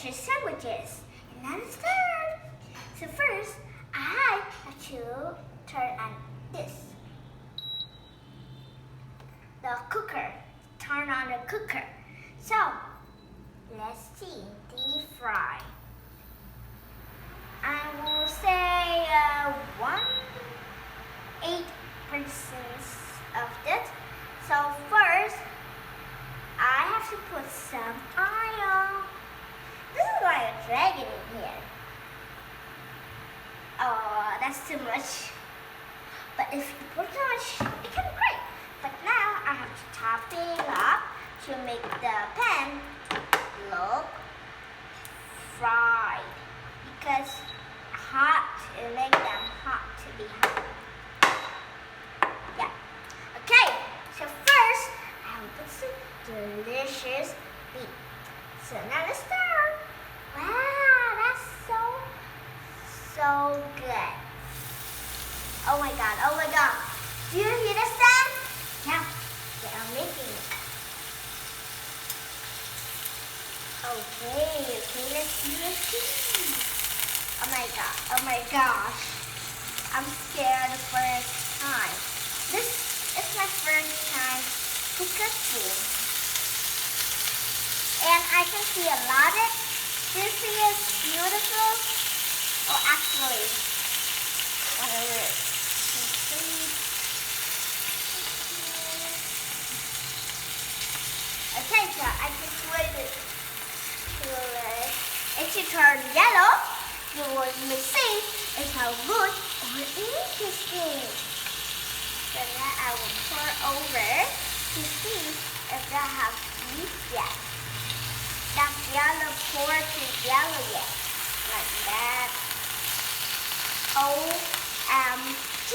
delicious sandwiches. And now let's start. So first, I have to turn on this. The cooker. Turn on the cooker. So, let's see. Deep fry. I will say 1/8% of this. So first, I have to put some oil. This is like a dragon in here. Oh, that's too much. But if you put too much, it can be great. But now I have to top it up to make the pan look fried. Because hot, it makes them hot to be hot. Yeah. Okay, so first I will put some delicious meat. So now let's start. Wow, that's so good. Oh my god, oh my god. Do you hear the sound? Yeah, they are making it. Okay, let's see. Oh my gosh. I'm scared the first time. This is my first time to cooking. And I can see a lot of it. This is beautiful. Oh, actually, whatever. Okay, so I just waited till it should turn yellow. You will see is how good or interesting. So now I will pour over to see if that has heat yet. That yellow pour to yellow yet. Like that. OMG!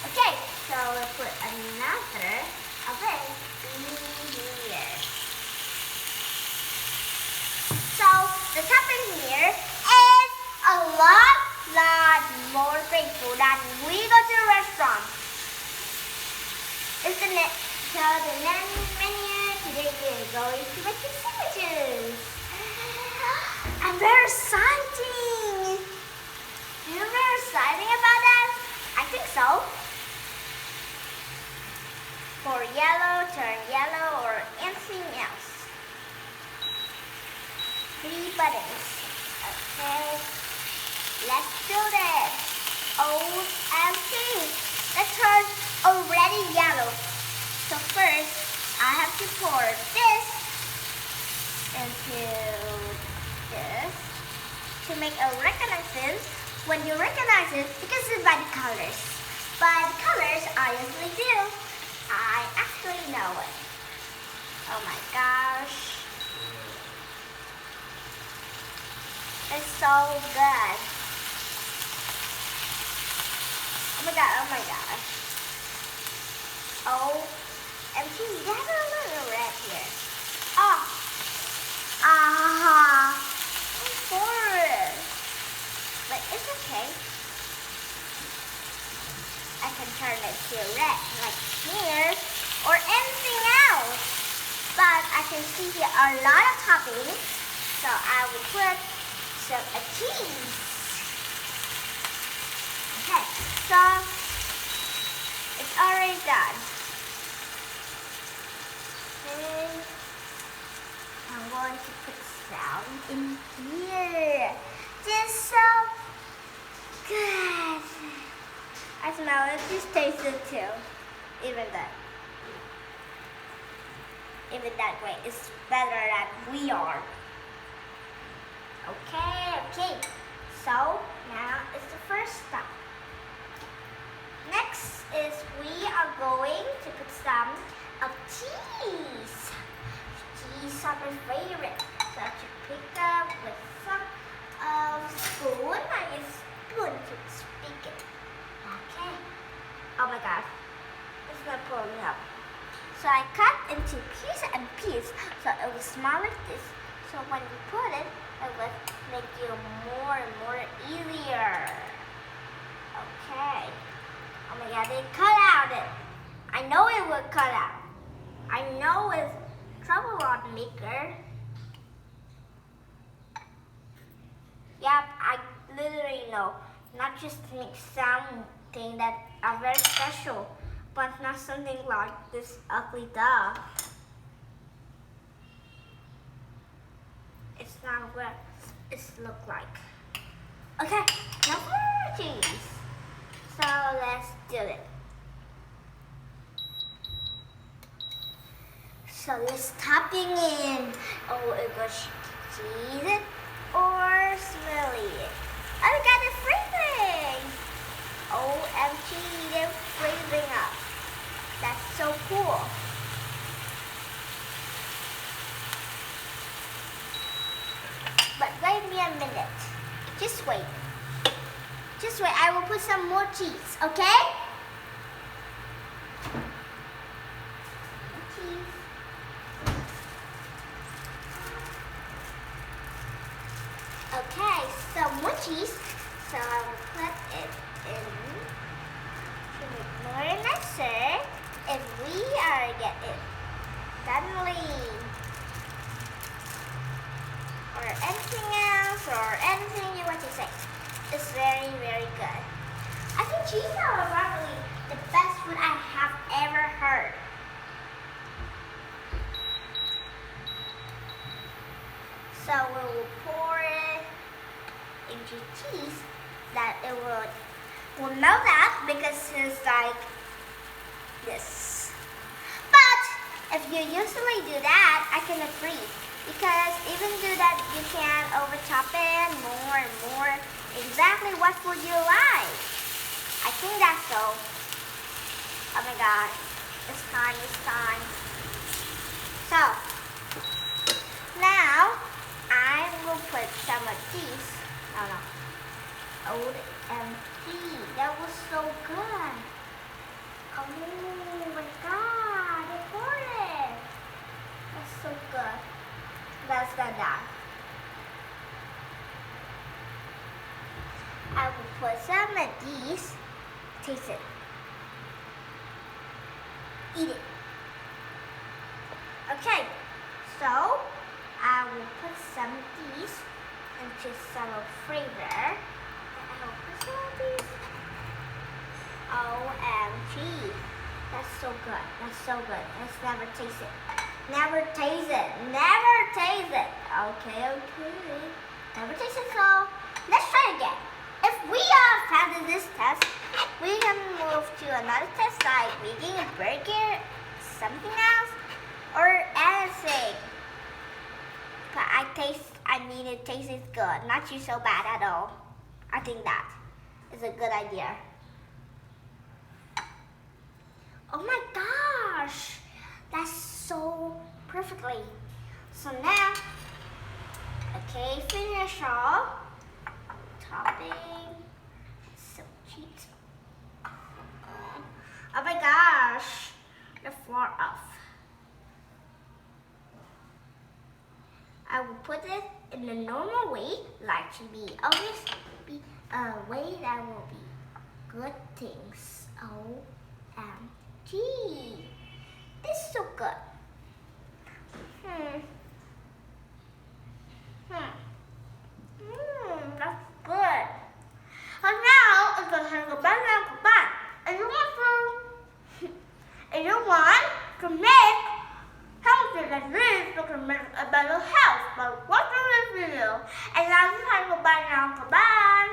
Okay, so we'll put another of it in here. So the topping here is a lot more grateful than we go to the restaurant. Isn't it? So the menu today is going to make the sandwiches. I'm very exciting. You're very excited about that? I think so. For yellow, turn yellow, or anything else. 3 buttons. Okay. Let's do this. OMG. The turn already yellow. So first, I have to pour this into this to make a recognition. When you recognize it, because it's by the colors. By the colors, I usually do. I actually know it. Oh my gosh. It's so good. Oh my god, oh my gosh. OMG, that's a little red here. Oh. I'm bored. But it's okay. I can turn it to red like here or anything else. But I can see here a lot of toppings. So I will put some cheese. Okay, so it's already done. And I'm going to put some in here. Just so good. I smell it. This tastes it too. Even that way is better than we are. Okay. So now it's the first step. Next is we are going to put some of cheese. Cheese is my favorite. So I should pick up with some spoon. I use spoon to speak it. Okay. Oh my god. It's not pulling up. So I cut into pieces so it will smell like this. So when you put it, it will make you more and more easier. Okay. Oh my god, they cut out it. I know it will cut out. I know it's trouble rod maker. Yep, I literally know. Not just make something that are very special, but not something like this ugly dog. It's not what it looks like. Okay, now for cheese. So let's do it. So let's topping in. Oh, it goes cheese or smelly. I got it freezing. OMG, they're freezing up. That's so cool. But wait me a minute. Just wait. Just wait. I will put some more cheese, okay? Cheese. Okay, some more cheese. So I will put it in to make more nicer. If we are get it suddenly or anything else or anything you want to say, it's very, very good. I think cheese are probably the best food I have ever heard. So we will pour it into cheese that it will know that because it's like this. But if you usually do that, I can agree. Because even do that, you can over chop it more and more. Exactly what would you like? I think that's so. Oh my God, it's time, it's time. So, now I will put some of these. Oh no. OMG, that was so good. Oh my God, I poured it. That's so good. That's gonna die. I will put some of these. Taste it. Eat it. Okay, so I will put some of these into some of flavor. And I will put some of these. OMG. That's so good. That's so good. Let's never taste it. Never taste it. Never taste it. Okay. Never taste it, so let's try again. If we are found in this test, we can move to another test like making a burger, something else, or anything. But it tastes good. Not too so bad at all. I think that is a good idea. Oh my gosh. That's so perfectly. So now, okay, finish all. Topping some cheese. Oh my gosh, the floor off. I will put it in the normal way, like to be always be a way that will be good things. OMG. This is so good. That's good. And now it's the Hambuger bun. And you want to make healthy like this, you can make a better health by watching this video. And now it's Hambuger bun.